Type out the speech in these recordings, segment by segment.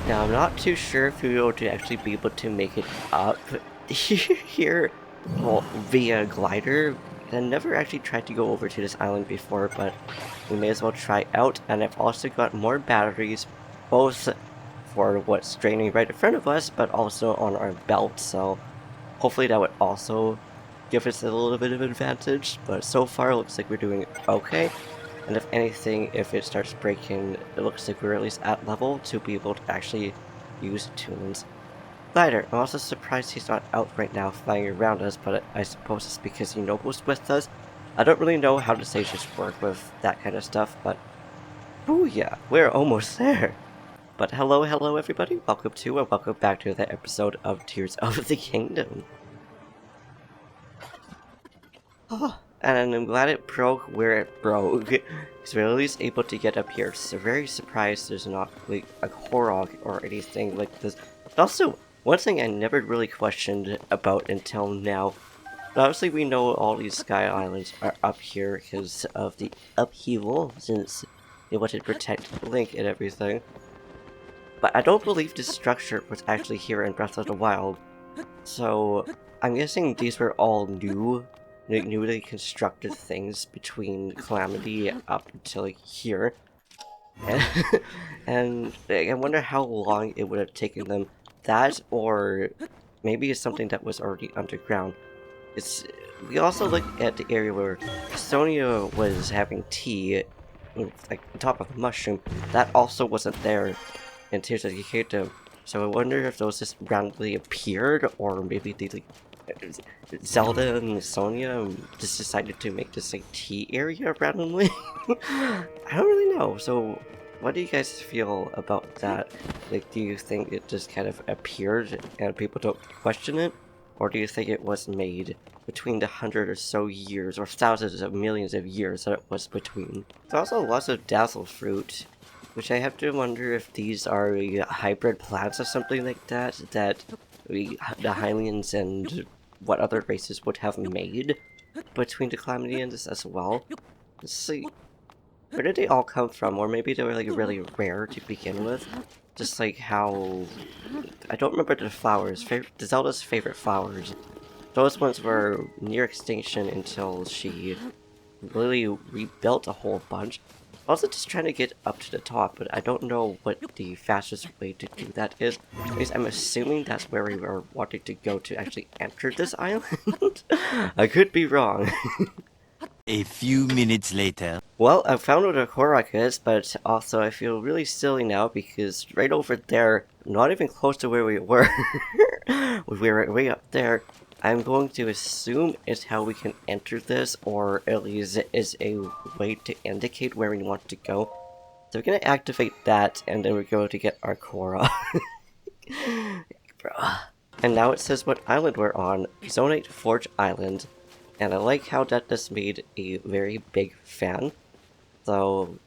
Now, I'm not too sure if we will actually be able to make it up here, well, via glider. I never actually tried to go over to this island before, but we may as well try out. And I've also got more batteries, both for what's draining right in front of us, but also on our belt. So hopefully that would also give us a little bit of advantage. But so far, it looks like we're doing okay. And if anything, if it starts breaking, it looks like we're at least at level to be able to actually use Toon's glider. I'm also surprised he's not out right now flying around us, but I suppose it's because he knows with us. I don't really know how the stages work with that kind of stuff, but booyah, we're almost there. But hello everybody, welcome to and welcome back to the episode of Tears of the Kingdom. Oh, and I'm glad it broke where it broke, because we're at least able to get up here. So very surprised there's not like a Korok or anything like this. But also, one thing I never really questioned about until now, obviously we know all these sky islands are up here because of the upheaval, since they wanted to protect Link and everything. But I don't believe this structure was actually here in Breath of the Wild. So I'm guessing these were all newly constructed things between Calamity up until like, here. And I wonder how long it would have taken them. That, or maybe it's something that was already underground. We also looked at the area where Sonia was having tea, like on top of the mushroom. That also wasn't there in Tears of the Kingdom. So I wonder if those just randomly appeared, or maybe they like Zelda and Sonia just decided to make this like tea area randomly. I don't really know. So what do you guys feel about that? Like, do you think it just kind of appeared and people don't question it? Or do you think it was made between the 100 or so years, or thousands of millions of years that it was between? There's also lots of dazzle fruit, which I have to wonder if these are hybrid plants or something like that, that the Hylians and what other races would have made between the Calamity and this as well. Let's see. Where did they all come from? Or maybe they were like really rare to begin with. Just like how... I don't remember the flowers. The Zelda's favorite flowers. Those ones were near extinction until she really rebuilt a whole bunch. Also just trying to get up to the top, but I don't know what the fastest way to do that is. At least I'm assuming that's where we were wanting to go to actually enter this island. I could be wrong. A few minutes later. Well, I found what a Korok is, but also I feel really silly now because right over there, not even close to where we were, we were way up there. I'm going to assume is how we can enter this, or at least is a way to indicate where we want to go. So we're going to activate that, and then we're going to get our Korok. And now it says what island we're on, Zone 8 Forge Island. And I like how that just made a very big fan. So,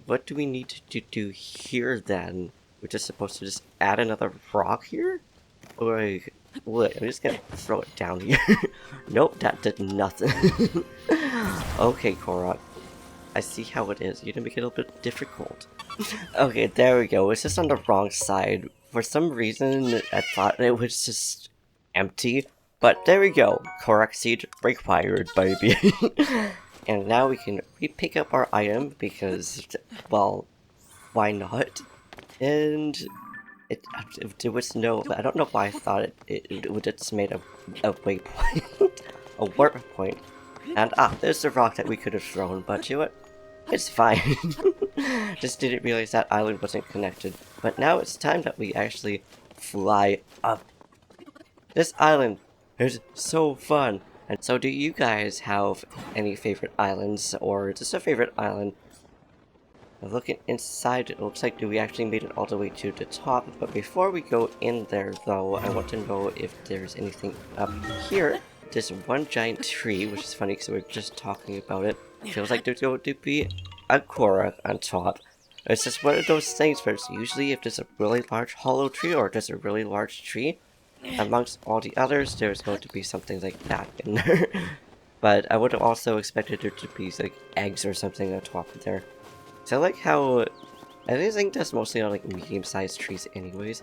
what do we need to do here then? We're just supposed to just add another rock here? Or, what? I'm just gonna throw it down here. Nope, that did nothing. Okay, Korok. I see how it is. You're gonna make it a little bit difficult. Okay, there we go. It's just on the wrong side. For some reason, I thought it was just empty. But there we go, Korok seed required, baby. And now we can re-pick up our item because, well, why not? And there was no, I don't know why I thought it would just made a waypoint, a warp point. And there's the rock that we could have thrown, but you know what? It's fine. Just didn't realize that island wasn't connected. But now it's time that we actually fly up. This island is so fun. And so do you guys have any favorite islands, or just a favorite island? Looking inside, it looks like we actually made it all the way to the top. But before we go in there though, I want to know if there's anything up here. There's one giant tree, which is funny because we were just talking about it. Feels like there's going to be a Korok on top. It's just one of those things where it's usually if there's a really large hollow tree or there's a really large tree, amongst all the others, there's going to be something like that in there. But I would have also expected there to be like eggs or something on top of there. So I like how I think that's mostly on like medium-sized trees anyways.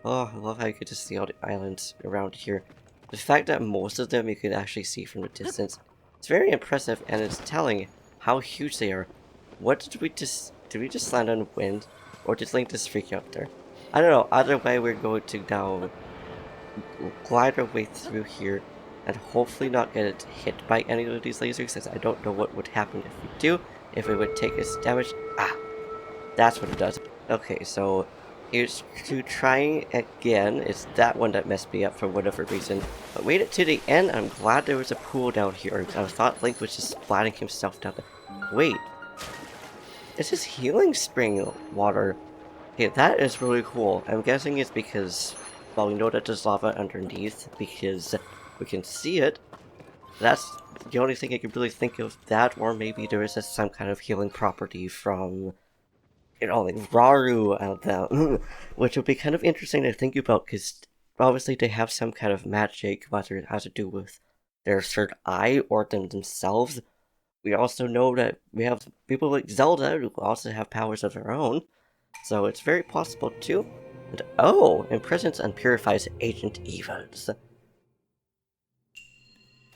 Oh, I love how you could just see all the islands around here. The fact that most of them you could actually see from a distance, it's very impressive, and it's telling how huge they are. What did we just land on wind? Or did Link just freak out there? I don't know, either way we're going to now glide our way through here and hopefully not get hit by any of these lasers, since I don't know what would happen if we do, if it would take us damage. Ah, that's what it does. Okay, so here's to trying again. It's that one that messed me up for whatever reason. But made it to the end. I'm glad there was a pool down here. I thought Link was just splatting himself down there. Wait. This is healing spring water. Okay, that is really cool. I'm guessing it's because, well, we know that there's lava underneath because we can see it. That's the only thing I can really think of that, or maybe there is some kind of healing property from, you know, like Raru out there, which would be kind of interesting to think about, because obviously they have some kind of magic, whether it has to do with their third eye or them themselves. We also know that we have people like Zelda who also have powers of their own, so it's very possible too. And oh, imprisons and purifies ancient evils.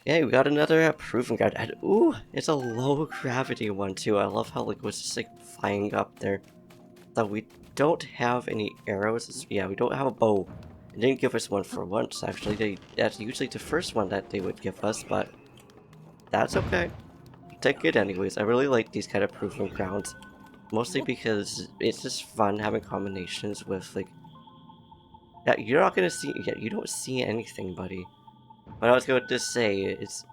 Yeah, we got another proving guard. And ooh, it's a low gravity one too. I love how like it was just like flying up there. So we don't have any arrows. Yeah, we don't have a bow. They didn't give us one for once. Actually, that's usually the first one that they would give us, but that's okay. Take it anyways. I really like these kind of proving grounds, mostly because it's just fun having combinations with like. Yeah, you're not gonna see. Yeah, you don't see anything, buddy. What I was going to say, it's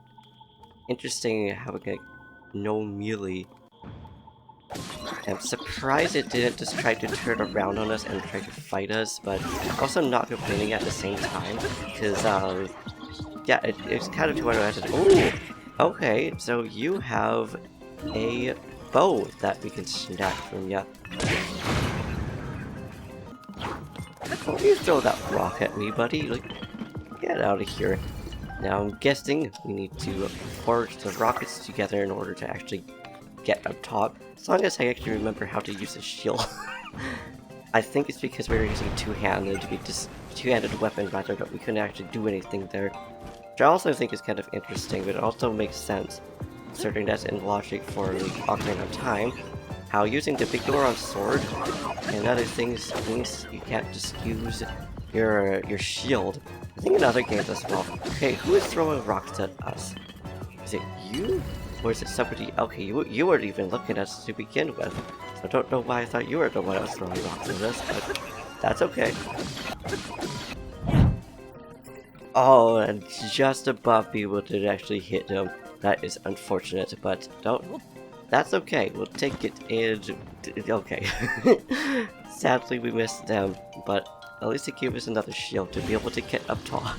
interesting having like no melee. I'm surprised it didn't just try to turn around on us and try to fight us, but also not complaining at the same time, because yeah, it's kind of to what I said. Oh, okay, so you have a bow that we can snag from ya. Don't you throw that rock at me, buddy? Like, get out of here. Now I'm guessing we need to forge the rockets together in order to actually get up top. As long as I actually remember how to use a shield. I think it's because we were using two-handed weapon rather, but we couldn't actually do anything there. Which I also think is kind of interesting, but it also makes sense, considering that's in logic for the Ocarina of Time. How using the big Goron sword and other things means you can't just use your shield. I think in other games as well. Okay, who is throwing rocks at us? Is it you? Or is it somebody? Okay, you weren't even looking at us to begin with. So I don't know why I thought you were the one that was throwing rocks at us, but that's okay. Oh, and just above me did actually hit him. That is unfortunate, but don't. That's okay. We'll take it and okay. Sadly, we missed them, but at least it gave us another shield to be able to get up top.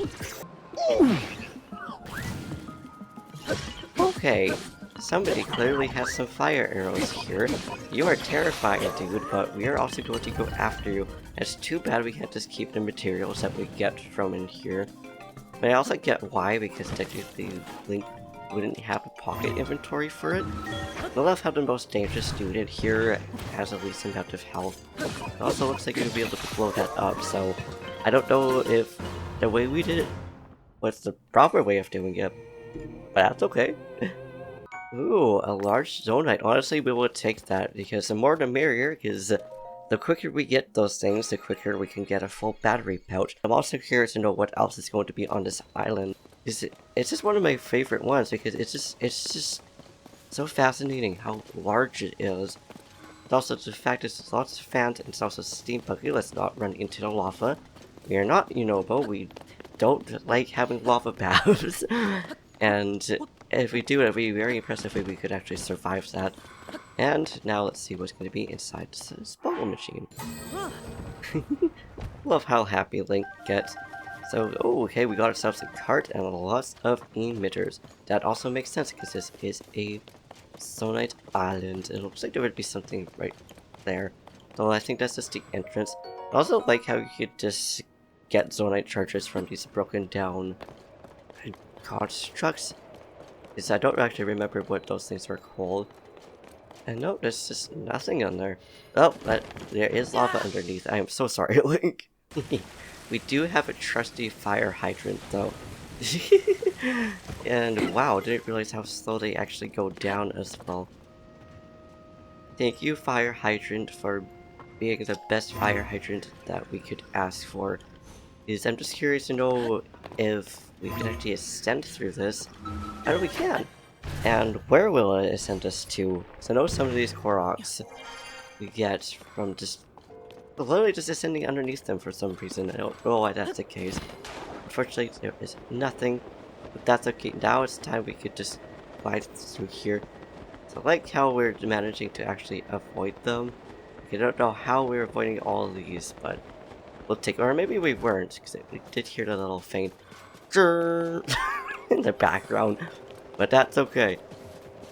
Okay, somebody clearly has some fire arrows here. You are terrifying, dude, but we are also going to go after you. It's too bad we can't just keep the materials that we get from in here. But I also get why, because technically Link wouldn't have a pocket inventory for it. I love how the most dangerous student here has the least amount of health. It also looks like you'll be able to blow that up, so I don't know if the way we did it was the proper way of doing it, but that's okay. Ooh, a large zonite. Honestly, we will take that, because the more the merrier, because the quicker we get those things, the quicker we can get a full battery pouch. I'm also curious to know what else is going to be on this island. It's just one of my favorite ones, because it's just so fascinating how large it is. And also the fact it's lots of fans and it's also steampunk. Let's not run into the lava. We are not Unobo, we don't like having lava baths. And if we do, it would be very impressive if we could actually survive that. And now let's see what's going to be inside this bubble machine. Love how happy Link gets. So, oh, okay, we got ourselves a cart and lots of emitters. That also makes sense because this is a Zonite Island. It looks like there would be something right there. Though I think that's just the entrance. I also like how you could just get Zonite charges from these broken down constructs. Because I don't actually remember what those things were called. And no, there's just nothing on there. Oh, but there is lava underneath. I am so sorry, Link. We do have a trusty fire hydrant, though. And wow, didn't realize how slow they actually go down as well. Thank you, fire hydrant, for being the best fire hydrant that we could ask for. Because I'm just curious to know if we can actually ascend through this. And we can! And where will it ascend us to? So I know some of these Koroks we get from just literally just ascending underneath them for some reason. I don't know why that's the case. Unfortunately, there is nothing, but that's okay. Now it's time we could just glide through here. So I like how we're managing to actually avoid them. I don't know how we're avoiding all of these, but we'll take, or maybe we weren't, because we did hear the little faint in the background, but that's okay.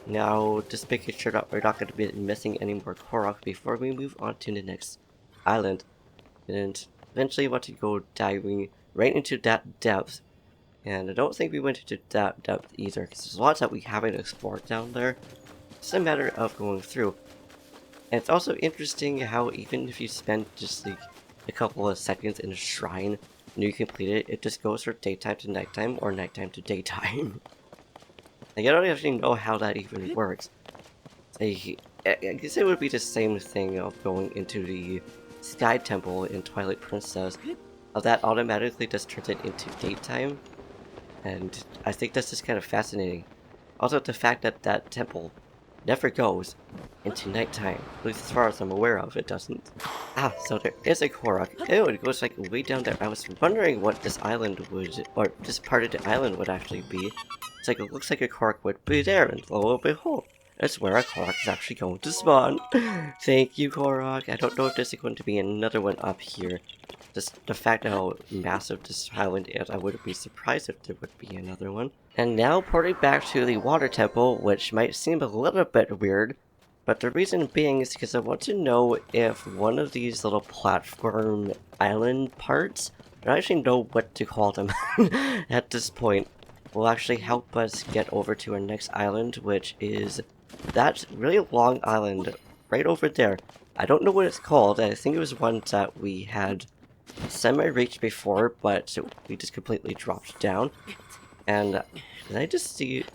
Now, just making sure that we're not going to be missing any more Korok before we move on to the next island. And eventually want to go diving right into that depth. And I don't think we went into that depth either, because there's lots that we haven't explored down there. It's a matter of going through. And it's also interesting how even if you spend just like a couple of seconds in a shrine and you complete it, it just goes from daytime to nighttime or nighttime to daytime. Like, I don't actually know how that even works. I guess it would be the same thing of going into the Sky Temple in Twilight Princess. That automatically just turns it into daytime. And I think that's just kind of fascinating. Also, the fact that that temple never goes into nighttime. At least as far as I'm aware of, it doesn't. Ah, so there is a Korok. Ew, it goes like way down there. I was wondering what this island would, or this part of the island would actually be. It's like, it looks like a Korok would be there, and lo and behold, that's where a Korok is actually going to spawn. Thank you, Korok. I don't know if there's going to be another one up here. Just the fact how massive this island is, I wouldn't be surprised if there would be another one. And now porting back to the water temple, which might seem a little bit weird, but the reason being is because I want to know if one of these little platform island parts, I don't actually know what to call them at this point, will actually help us get over to our next island, which is that really long island right over there. I don't know what it's called. I think it was one that we had semi-reached before, but we just completely dropped down. And did I just see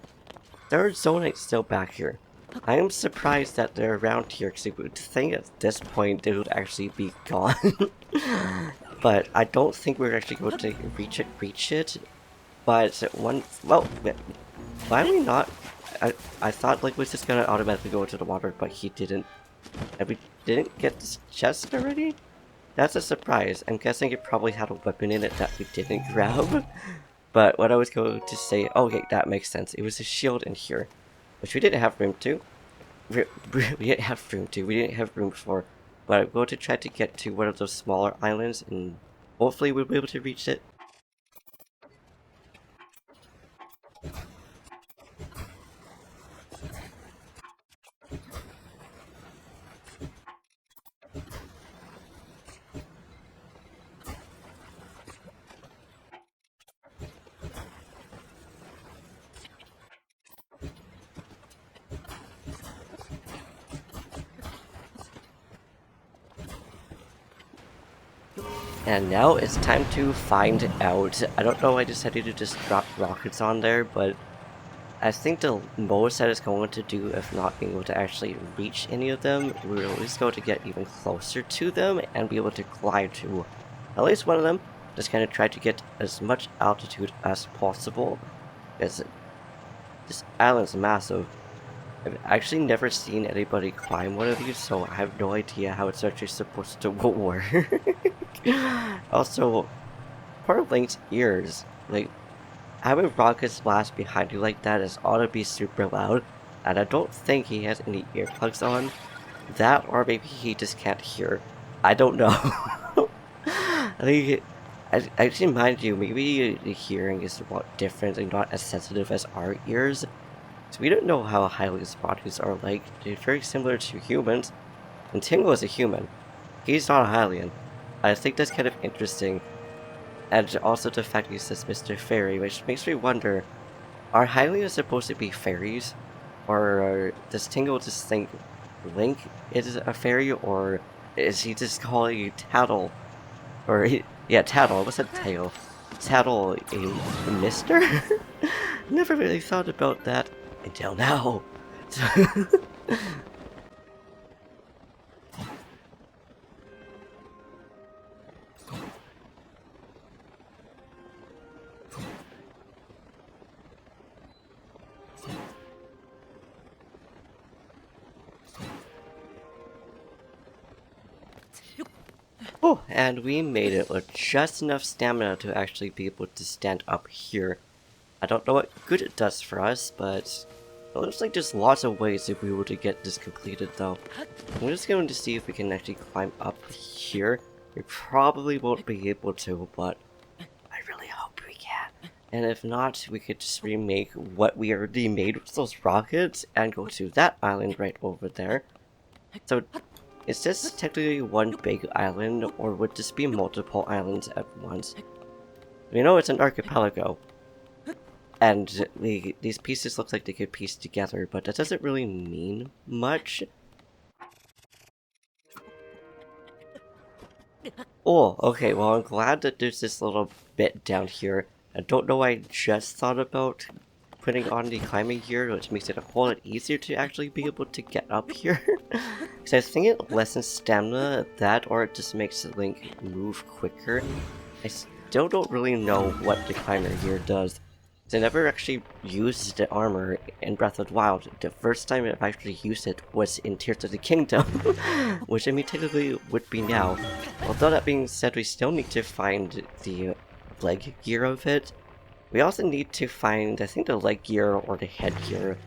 there are Zonites still back here? I am surprised that they're around here, because you would think at this point they would actually be gone. But I don't think we're actually going to reach it. But one, well, why are we not? I thought like was just gonna automatically go into the water, but he didn't. And we didn't get this chest already? That's a surprise. I'm guessing it probably had a weapon in it that we didn't grab. But what I was going to say, okay, that makes sense. It was a shield in here, which we didn't have room to. We didn't have room to. We didn't have room for. But I'm going to try to get to one of those smaller islands, and hopefully we'll be able to reach it. And now it's time to find out. I don't know, I decided to just drop rockets on there, but I think the most that it's going to do, if not being able to actually reach any of them, we're at least going to get even closer to them and be able to glide to at least one of them. Just kind of try to get as much altitude as possible, because this island's massive. I've actually never seen anybody climb one of these, so I have no idea how it's actually supposed to work. Also, poor Link's ears. Like, having rockets blast behind you like that is ought to be super loud, and I don't think he has any earplugs on. That, or maybe he just can't hear. I don't know. Like, actually, mind you, maybe the hearing is a lot different and not as sensitive as our ears. So we don't know how Hylian's bodies are like. They're very similar to humans. And Tingle is a human. He's not a Hylian. I think that's kind of interesting. And also the fact he says Mr. Fairy, which makes me wonder, are Hylians supposed to be fairies? Or does Tingle just think Link is a fairy, or is he just calling Tattle? Or, yeah, Tattle, what's a tail? Tattle a mister? Never really thought about that until now. Oh, and we made it with just enough stamina to actually be able to stand up here. I don't know what good it does for us, but it looks like there's lots of ways to be able to get this completed though. I'm just going to see if we can actually climb up here. We probably won't be able to, but I really hope we can. And if not, we could just remake what we already made with those rockets and go to that island right over there. So, is this technically one big island, or would this be multiple islands at once? We know it's an archipelago, and these pieces look like they could piece together, but that doesn't really mean much. Oh, okay, well I'm glad that there's this little bit down here. I don't know why I just thought about putting on the climbing gear, which makes it a whole lot easier to actually be able to get up here. Because I think it lessens stamina, that, or it just makes Link move quicker. I still don't really know what the climbing gear does. I never actually used the armor in Breath of the Wild. The first time I've actually used it was in Tears of the Kingdom, which I mean technically would be now. Although that being said, we still need to find the leg gear of it. We also need to find, I think, the leg gear or the head gear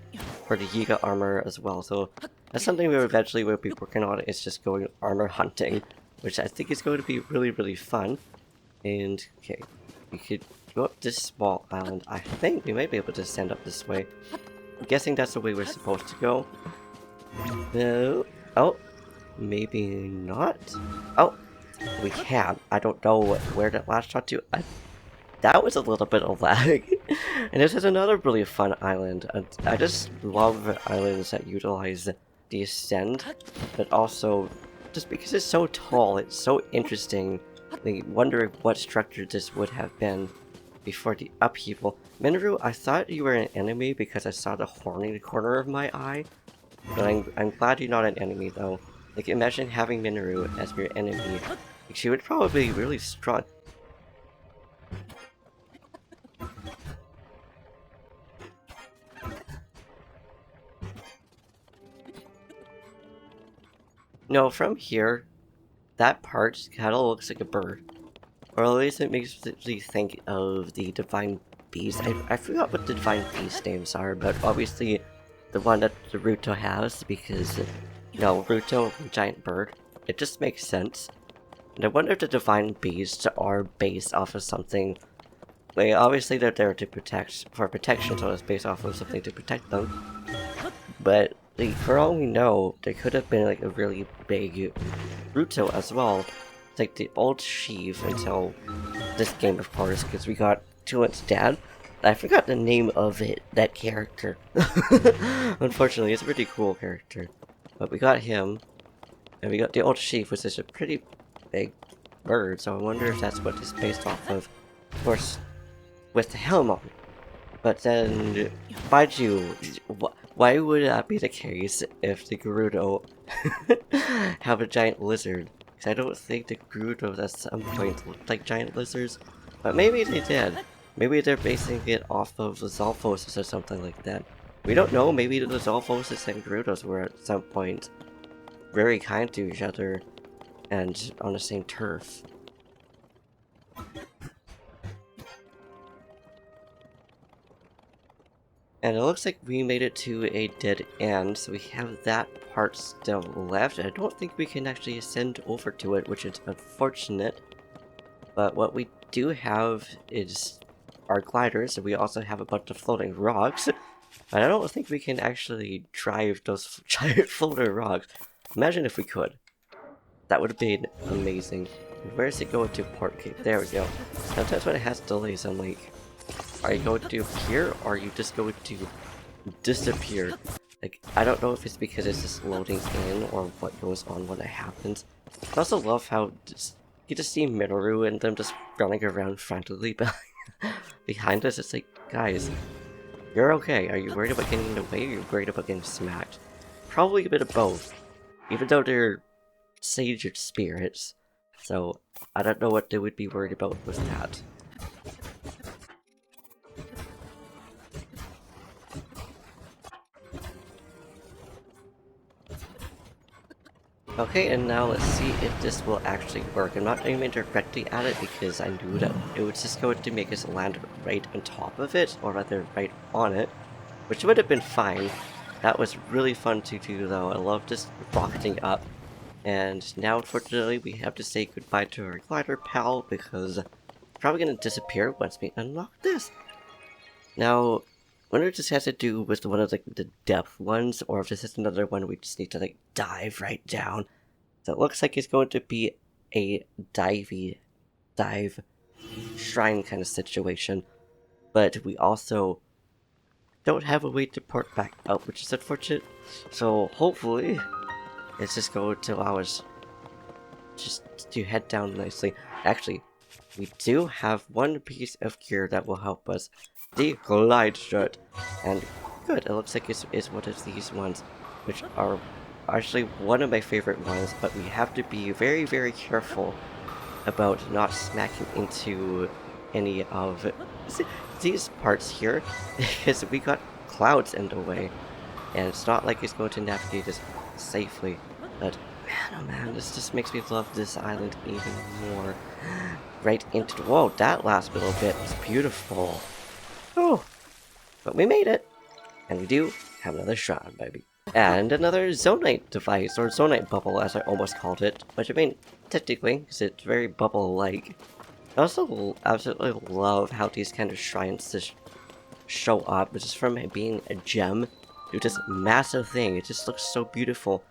for the Yiga armor as well. So that's something we eventually will be working on, is just going armor hunting, which I think is going to be really, really fun. And, okay, we could go up this small island. I think we might be able to stand up this way. I'm guessing that's the way we're supposed to go. No. Oh, maybe not. Oh, we can. I don't know where that last shot to. That was a little bit of lag. And this is another really fun island. I just love islands that utilize the ascend, but also just because it's so tall, it's so interesting. Like, wondering what structure this would have been before the upheaval. Minoru, I thought you were an enemy because I saw the horn in the corner of my eye. But I'm glad you're not an enemy though. Like, imagine having Minoru as your enemy. Like, she would probably be really strong. No, from here, that part kind of looks like a bird. Or at least it makes me think of the Divine Beast. I forgot what the Divine Beast names are, but obviously the one that Naruto has, because, you know, Naruto, giant bird. It just makes sense. And I wonder if the Divine Beasts are based off of something. Like, obviously they're there to for protection, so it's based off of something to protect them. But, like, for all we know, there could have been, like, a really big Naruto as well. It's like the old sheaf until this game, of course, because we got Tulant's dad. I forgot the name of that character. Unfortunately, it's a pretty cool character. But we got him, and we got the old sheaf, which is a pretty big bird, so I wonder if that's what it's based off of. Of course, with the helm on. But then, mind you, why would that be the case if the Gerudo have a giant lizard? Because I don't think the Gerudos at some point looked like giant lizards. But maybe they did. Maybe they're basing it off of the Zolfoses or something like that. We don't know, maybe the Zolfoses and Gerudos were at some point very kind to each other and on the same turf. And it looks like we made it to a dead end, so we have that part still left. I don't think we can actually ascend over to it, which is unfortunate. But what we do have is our gliders, and we also have a bunch of floating rocks. But I don't think we can actually drive those giant floating rocks. Imagine if we could. That would have been amazing. Where is it going to port? Okay, there we go. Sometimes when it has delays, I'm like, are you going to appear, or are you just going to disappear? Like, I don't know if it's because it's just loading in or what goes on when it happens. I also love how you just see Minoru and them just running around frantically behind us. It's like, guys, you're okay. Are you worried about getting in the way or are you worried about getting smacked? Probably a bit of both. Even though they're sage spirits. So, I don't know what they would be worried about with that. Okay, and now let's see if this will actually work. I'm not aiming directly at it because I knew that it was just going to make us land right on top of it, or rather right on it, which would have been fine. That was really fun to do though. I love just rocketing up. And now unfortunately we have to say goodbye to our glider pal because it's probably going to disappear once we unlock this. Now, I wonder if this has to do with one of like the depth ones, or if this is another one we just need to like dive right down. So it looks like it's going to be a dive shrine kind of situation, but we also don't have a way to port back up, which is unfortunate. So hopefully, it's just going to allow us just to head down nicely. Actually, we do have one piece of gear that will help us. The glide strut. And good, it looks like it's one of these ones, which are actually one of my favorite ones, but we have to be very, very careful about not smacking into any of these parts here, because we got clouds in the way, and it's not like it's going to navigate us safely. But man, oh man, this just makes me love this island even more. Right into the— whoa, that last little bit was beautiful. Oh, but we made it, and we do have another shrine, baby. And another zonite device, or zonite bubble as I almost called it, which I mean, technically, because it's very bubble-like. I also absolutely love how these kind of shrines just show up, just from it being a gem to this massive thing. It just looks so beautiful.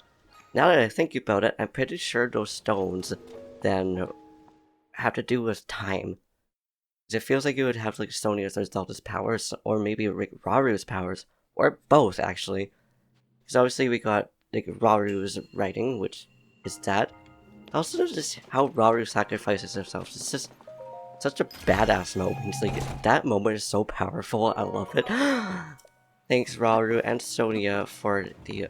Now that I think about it, I'm pretty sure those stones then have to do with time. It feels like it would have like Sonia's or Zelda's powers, or maybe Raru's powers, or both actually. Because obviously we got like Raru's writing, which is that. Also just how Raru sacrifices himself. It's just such a badass moment. It's like, that moment is so powerful, I love it. Thanks Raru and Sonia for the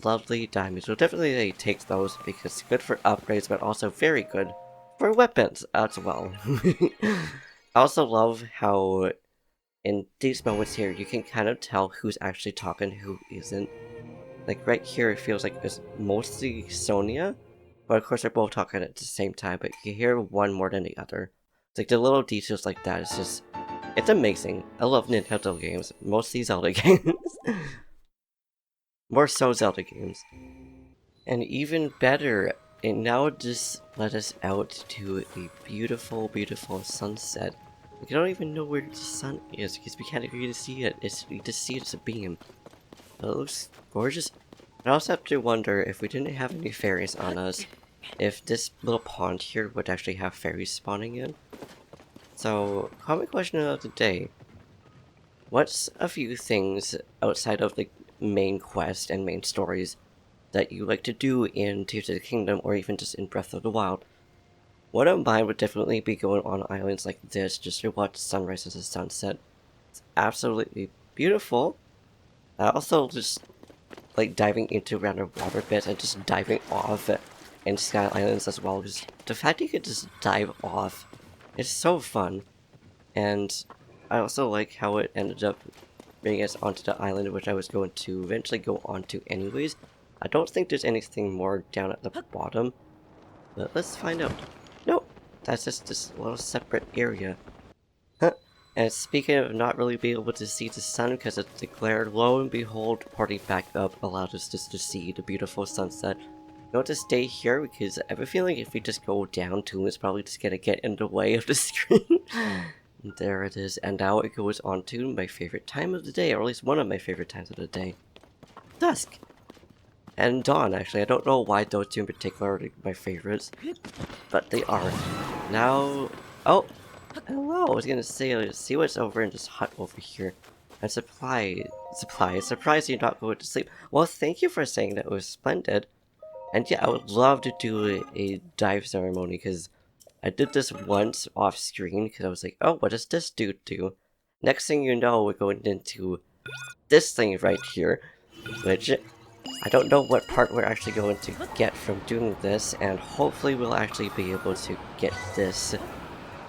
lovely diamonds. We'll definitely take those because it's good for upgrades, but also very good for weapons as well. I also love how in these moments here, you can kind of tell who's actually talking, who isn't. Like right here, it feels like it's mostly Sonia, but of course they're both talking at the same time, but you hear one more than the other. It's like the little details like that, it's amazing. I love Nintendo games, mostly Zelda games. More so Zelda games. And even better, it now just led us out to a beautiful, beautiful sunset. We don't even know where the sun is because we can't even see it. We just see it as a beam. But it looks gorgeous. I also have to wonder if we didn't have any fairies on us, if this little pond here would actually have fairies spawning in. So, comment question of the day. What's a few things outside of the main quest and main stories that you like to do in Tears of the Kingdom or even just in Breath of the Wild? One of mine would definitely be going on islands like this just to watch sunrise and sunset. It's absolutely beautiful. I also just like diving into random water bits and just diving off in Sky Islands as well, because the fact you can just dive off is so fun. And I also like how it ended up bringing us onto the island, which I was going to eventually go onto anyways. I don't think there's anything more down at the bottom, but let's find out. Nope, that's just this little separate area. Huh. And speaking of not really being able to see the sun because it's declared, lo and behold, porting back up allowed us just to see the beautiful sunset. We want to stay here because I have a feeling if we just go down too, it's probably just gonna get in the way of the screen. There it is, and now it goes on to my favorite time of the day, or at least one of my favorite times of the day. Dusk! And dawn, actually. I don't know why those two in particular are my favorites, but they are. Now... oh! Hello! I was gonna say, let's see what's over in this hut over here. And surprised you're not going to sleep. Well, thank you for saying that. It was splendid. And yeah, I would love to do a dive ceremony, because I did this once off screen, because I was like, oh, what does this dude do? Next thing you know, we're going into this thing right here, which I don't know what part we're actually going to get from doing this, and hopefully we'll actually be able to get this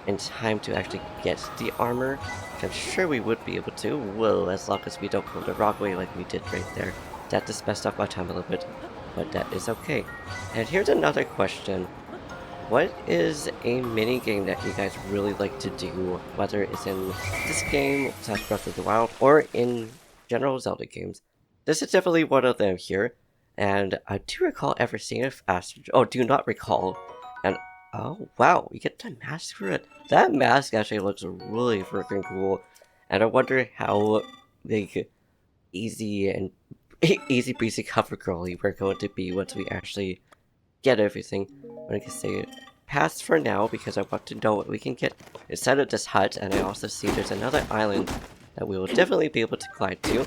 in time to actually get the armor. I'm sure we would be able to, well, as long as we don't go the wrong way like we did right there. That just messed up my time a little bit, but that is okay. And here's another question. What is a mini game that you guys really like to do, whether it's in this game, / Breath of the Wild, or in general Zelda games? This is definitely one of them here, and I do recall ever seeing it faster. Oh, do not recall. And oh wow, we get the mask for it. That mask actually looks really freaking cool, and I wonder how big, easy and easy breezy cover girly we're going to be once we actually get everything. I'm gonna say pass for now because I want to know what we can get inside of this hut, and I also see there's another island that we will definitely be able to glide to.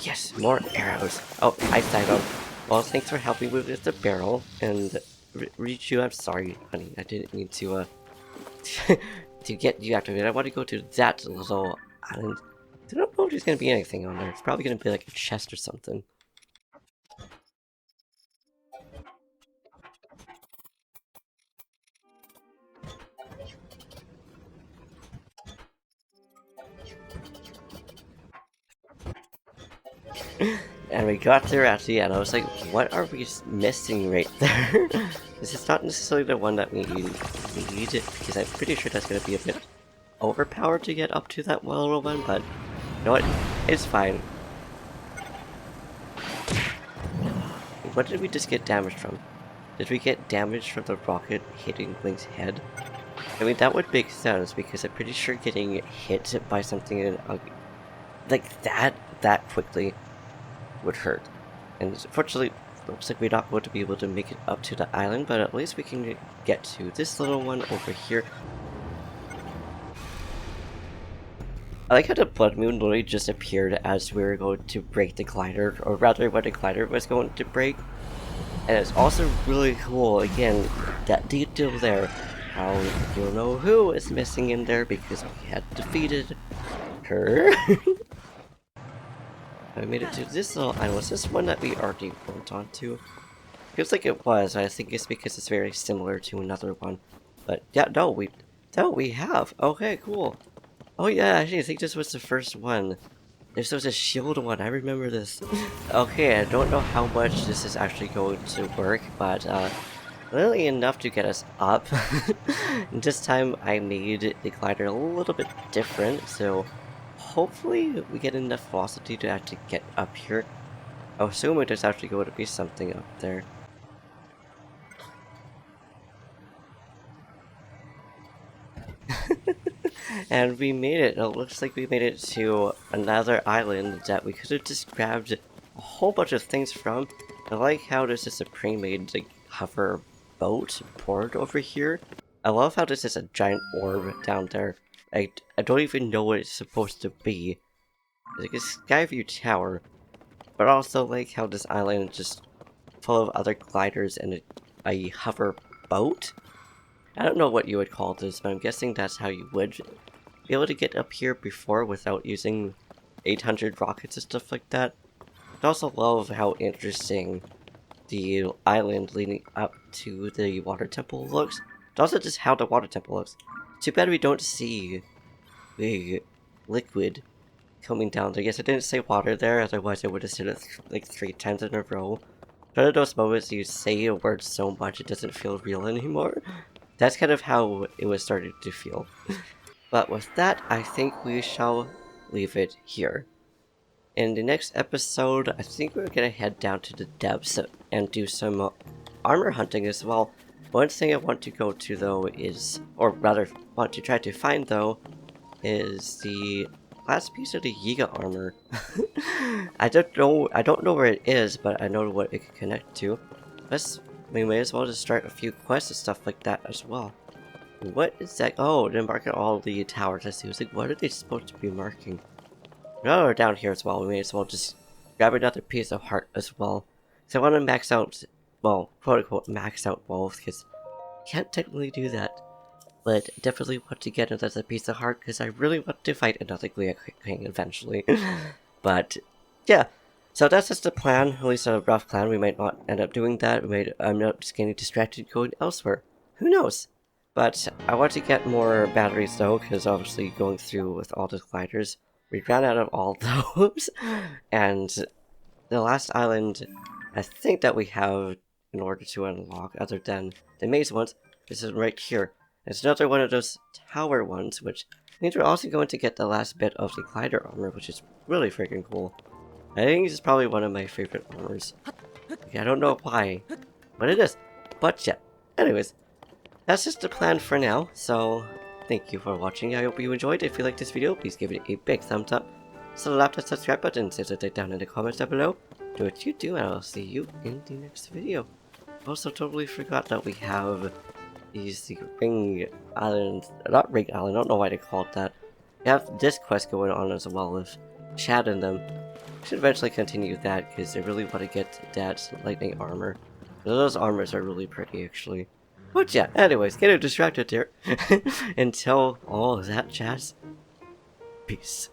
Yes, more arrows. Oh, I sight on. Well, thanks for helping me with the barrel, and Richu, I'm sorry, honey. I didn't mean to to get you activated. I want to go to that little island. I don't know if there's gonna be anything on there. It's probably gonna be like a chest or something. And we got there at the end. I was like, what are we missing right there? This is not necessarily the one that we need, because I'm pretty sure that's going to be a bit overpowered to get up to that little one, but you know what? It's fine. What did we just get damaged from? Did we get damaged from the rocket hitting Link's head? I mean, that would make sense, because I'm pretty sure getting hit by something like that quickly would hurt. And unfortunately, it looks like we're not going to be able to make it up to the island, but at least we can get to this little one over here. I like how the blood moon literally just appeared as we were going to break the glider, or rather when the glider was going to break. And it's also really cool, again, that detail there, how you'll know who is missing in there because we had defeated her. I made it to this little island. Was this one that we already went on to? Feels like it was. I think it's because it's very similar to another one. But yeah, no, we have. Okay, cool. Oh yeah, actually, I think this was the first one. This was a shield one. I remember this. Okay, I don't know how much this is actually going to work, but really enough to get us up. This time I made the glider a little bit different, so hopefully we get enough velocity to actually get up here. I assume there's actually going to be something up there. And we made it. It looks like we made it to another island that we could have just grabbed a whole bunch of things from. I like how this is a pre-made like hover boat board over here. I love how this is a giant orb down there. I don't even know what it's supposed to be. It's like a sky view tower, but also like how this island is just full of other gliders and a hover boat. I don't know what you would call this, but I'm guessing that's how you would be able to get up here before without using 800 rockets and stuff like that. I also love how interesting the island leading up to the water temple looks. But also just how the water temple looks. Too bad we don't see the liquid coming down there. Yes, I didn't say water there, otherwise I would have said it like 3 times in a row. But at those moments you say a word so much it doesn't feel real anymore. That's kind of how it was starting to feel. But with that, I think we shall leave it here. In the next episode, I think we're gonna head down to the depths and do some armor hunting as well. One thing I want to go to though is, or rather want to try to find though, is the last piece of the Yiga armor. I don't know where it is, but I know what it can connect to. We may as well just start a few quests and stuff like that as well. What is that? Oh, they're marking all the towers. I see. I was like, what are they supposed to be marking? now we're down here as well, we may as well just grab another piece of heart as well. So I want to max out, well, quote-unquote max out wolves, because I can't technically do that. But definitely want to get another piece of heart, because I really want to fight another Glia King eventually. But, yeah. So that's just the plan, at least a rough plan. We might not end up doing that. We might end up just getting distracted going elsewhere. Who knows? But I want to get more batteries though, because obviously going through with all the gliders, we ran out of all those. And the last island I think that we have in order to unlock, other than the maze ones, this is right here. It's another one of those tower ones, which means we're also going to get the last bit of the glider armor, which is really freaking cool. I think this is probably one of my favorite armors. Okay, I don't know why, but it is. But yeah, anyways, that's just the plan for now, so thank you for watching. I hope you enjoyed. If you liked this video, please give it a big thumbs up. Slap that subscribe button, say something down in the comments down below. Do what you do, and I'll see you in the next video. Also, totally forgot that we have these Ring Island, not Ring Island, I don't know why they call it that. We have this quest going on as well with Chad and them. Should eventually continue that because I really want to get that lightning armor. Those armors are really pretty actually. But yeah, anyways, getting distracted here. Until all of that, chat. Peace.